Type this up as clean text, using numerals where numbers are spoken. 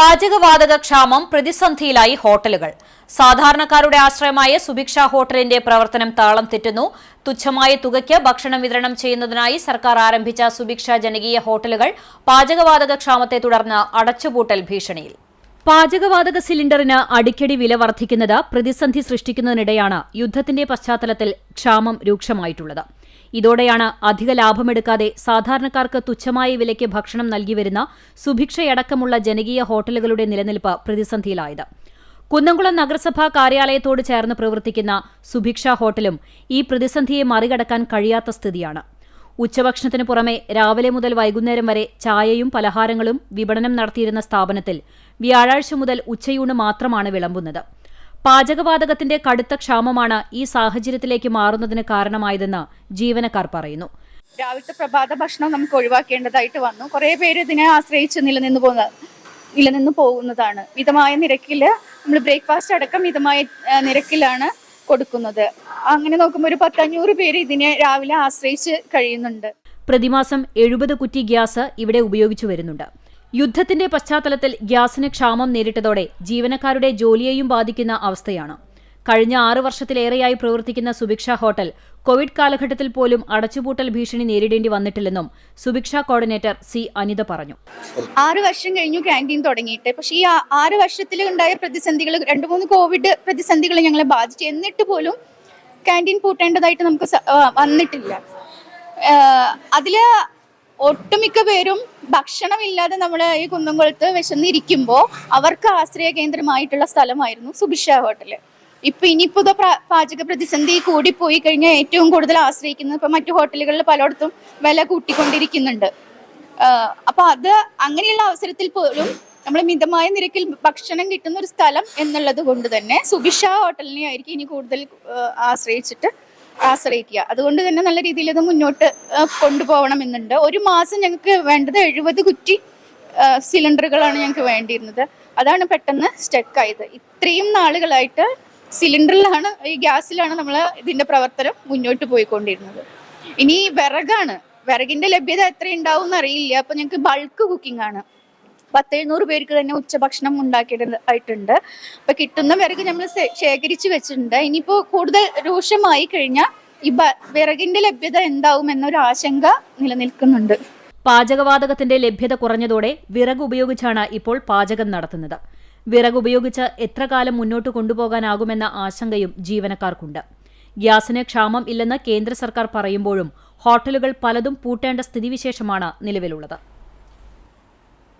പാചകവാതക ക്ഷാമം പ്രതിസന്ധിയിലായി ഹോട്ടലുകൾ. സാധാരണക്കാരുടെ ആശ്രയമായ സുഭിക്ഷ ഹോട്ടലിന്റെ പ്രവർത്തനം താളം തെറ്റുന്നു. തുച്ഛമായ തുകയ്ക്ക് ഭക്ഷണം വിതരണം ചെയ്യുന്നതിനായി സർക്കാർ ആരംഭിച്ച സുഭിക്ഷ ജനകീയ ഹോട്ടലുകൾ പാചകവാതക ക്ഷാമത്തെ തുടർന്ന് അടച്ചുപൂട്ടൽ ഭീഷണിയിൽ. പാചകവാതക സിലിണ്ടറിന് അടിക്കടി വില വർദ്ധിക്കുന്നത് പ്രതിസന്ധി സൃഷ്ടിക്കുന്നതിനിടെയാണ് യുദ്ധത്തിന്റെ പശ്ചാത്തലത്തിൽ ക്ഷാമം രൂക്ഷമായിട്ടുള്ളത്. ഇതോടെയാണ് അധിക ലാഭമെടുക്കാതെ സാധാരണക്കാർക്ക് തുച്ഛമായ വിലയ്ക്ക് ഭക്ഷണം നൽകിവരുന്ന സുഭിക്ഷയടക്കമുള്ള ജനകീയ ഹോട്ടലുകളുടെ നിലനിൽപ്പ് പ്രതിസന്ധിയിലായത്. കുന്നംകുളം നഗരസഭാ കാര്യാലയത്തോട് ചേർന്ന് പ്രവർത്തിക്കുന്ന സുഭിക്ഷ ഹോട്ടലും ഈ പ്രതിസന്ധിയെ മറികടക്കാൻ കഴിയാത്ത സ്ഥിതിയാണ്. ഉച്ചഭക്ഷണത്തിനു പുറമെ രാവിലെ മുതൽ വൈകുന്നേരം വരെ ചായയും പലഹാരങ്ങളും വിപണനം നടത്തിയിരുന്ന സ്ഥാപനത്തിൽ വ്യാഴാഴ്ച മുതൽ ഉച്ചയൂണ് മാത്രമാണ് വിളമ്പുന്നത്. പാചകവാതകത്തിന്റെ കടുത്ത ക്ഷാമമാണ് ഈ സാഹചര്യത്തിലേക്ക് മാറുന്നതിന് കാരണമായതെന്ന് ജീവനക്കാർ പറയുന്നു. രാവിലത്തെ പ്രഭാത ഭക്ഷണം നമുക്ക് ഒഴിവാക്കേണ്ടതായിട്ട് വന്നു. കുറേ പേര് ഇതിനെ ആശ്രയിച്ച് നിലനിന്ന് പോകുന്നതാണ്. മിതമായ നിരക്കിൽ നമ്മൾ ബ്രേക്ക്ഫാസ്റ്റ് അടക്കം മിതമായ നിരക്കിലാണ് കൊടുക്കുന്നത്. അങ്ങനെ നോക്കുമ്പോൾ ഒരു 500 പേര് ഇതിനെ രാവിലെ ആശ്രയിച്ച് കഴിയുന്നുണ്ട്. പ്രതിമാസം 70 കുറ്റി ഗ്യാസ് ഇവിടെ ഉപയോഗിച്ചു വരുന്നുണ്ട്. യുദ്ധത്തിന്റെ പശ്ചാത്തലത്തിൽ ഗ്യാസിന് ക്ഷാമം നേരിട്ടതോടെ ജീവനക്കാരുടെ ജോലിയെയും ബാധിക്കുന്ന അവസ്ഥയാണ്. കഴിഞ്ഞ 6 വർഷത്തിലേറെയായി പ്രവർത്തിക്കുന്ന സുഭിക്ഷ ഹോട്ടൽ കോവിഡ് കാലഘട്ടത്തിൽ പോലും അടച്ചുപൂട്ടൽ ഭീഷണി നേരിടേണ്ടി വന്നിട്ടില്ലെന്നും സുഭിക്ഷ കോർഡിനേറ്റർ സി അനിത പറഞ്ഞു. 6 വർഷം കഴിഞ്ഞു ക്യാൻറ്റീൻ തുടങ്ങിയിട്ട്. പക്ഷേ ഈ 6 വർഷത്തിൽ ഉണ്ടായ പ്രതിസന്ധികൾ 2-3 കോവിഡ് പ്രതിസന്ധികൾ ഞങ്ങളെ ബാധിച്ചു. എന്നിട്ട് പോലും ക്യാൻറ്റീൻ പൂട്ടേണ്ടതായിട്ട് നമുക്ക് വന്നിട്ടില്ല. അതില് ഒട്ടുമിക്ക പേരും ഭക്ഷണമില്ലാതെ നമ്മൾ ഈ കുന്നംകുളത്ത് വിശന്നിരിക്കുമ്പോൾ അവർക്ക് ആശ്രയ കേന്ദ്രമായിട്ടുള്ള സ്ഥലമായിരുന്നു സുഭിക്ഷ ഹോട്ടൽ. ഇനിയിപ്പോൾ പാചക പ്രതിസന്ധി കൂടിപ്പോയി കഴിഞ്ഞാൽ ഏറ്റവും കൂടുതൽ ആശ്രയിക്കുന്നത് ഇപ്പൊ മറ്റു ഹോട്ടലുകളിൽ പലയിടത്തും വില കൂട്ടിക്കൊണ്ടിരിക്കുന്നുണ്ട്. അപ്പൊ അത് അങ്ങനെയുള്ള അവസരത്തിൽ പോലും നമ്മൾ മിതമായ നിരക്കിൽ ഭക്ഷണം കിട്ടുന്ന ഒരു സ്ഥലം എന്നുള്ളത് കൊണ്ട് തന്നെ സുഭിക്ഷ ഹോട്ടലിനെ ആയിരിക്കും ഇനി കൂടുതൽ ആശ്രയിക്കുക. അതുകൊണ്ട് തന്നെ നല്ല രീതിയിൽ ഇത് മുന്നോട്ട് കൊണ്ടുപോകണമെന്നുണ്ട്. ഒരു മാസം ഞങ്ങൾക്ക് വേണ്ടത് 70 കുറ്റി സിലിണ്ടറുകളാണ് ഞങ്ങൾക്ക് വേണ്ടിയിരുന്നത്. അതാണ് പെട്ടെന്ന് സ്റ്റക്കായത്. ഇത്രയും നാളുകളായിട്ട് സിലിണ്ടറിലാണ്, ഈ ഗ്യാസിലാണ് നമ്മൾ ഇതിന്റെ പ്രവർത്തനം മുന്നോട്ട് പോയിക്കൊണ്ടിരുന്നത്. ഇനി വിറകിന്റെ ലഭ്യത എത്ര ഉണ്ടാവും എന്നറിയില്ല. അപ്പൊ ഞങ്ങൾക്ക് ബൾക്ക് കുക്കിംഗ് ആണ്. 700 പേർക്ക് തന്നെ ഉച്ചഭക്ഷണം ഉണ്ടാക്കിയിട്ടുണ്ട്. അപ്പൊ കിട്ടുന്ന വിറക് നമ്മൾ ശേഖരിച്ചു വെച്ചിട്ടുണ്ട്. ഇനിയിപ്പോ കൂടുതൽ രൂക്ഷമായി കഴിഞ്ഞാൽ ഈ വിറകിന്റെ ലഭ്യത എന്താവും എന്നൊരു ആശങ്ക നിലനിൽക്കുന്നുണ്ട്. പാചകവാതകത്തിന്റെ ലഭ്യത കുറഞ്ഞതോടെ വിറക് ഉപയോഗിച്ചാണ് ഇപ്പോൾ പാചകം നടത്തുന്നത്. വിറക് ഉപയോഗിച്ച് എത്ര കാലം മുന്നോട്ട് കൊണ്ടുപോകാനാകുമെന്ന ആശങ്കയും ജീവനക്കാർക്കുണ്ട്. ഗ്യാസിന് ക്ഷാമം ഇല്ലെന്ന് കേന്ദ്ര സർക്കാർ പറയുമ്പോഴും ഹോട്ടലുകൾ പലതും പൂട്ടേണ്ട സ്ഥിതിവിശേഷമാണ് നിലവിലുള്ളത്.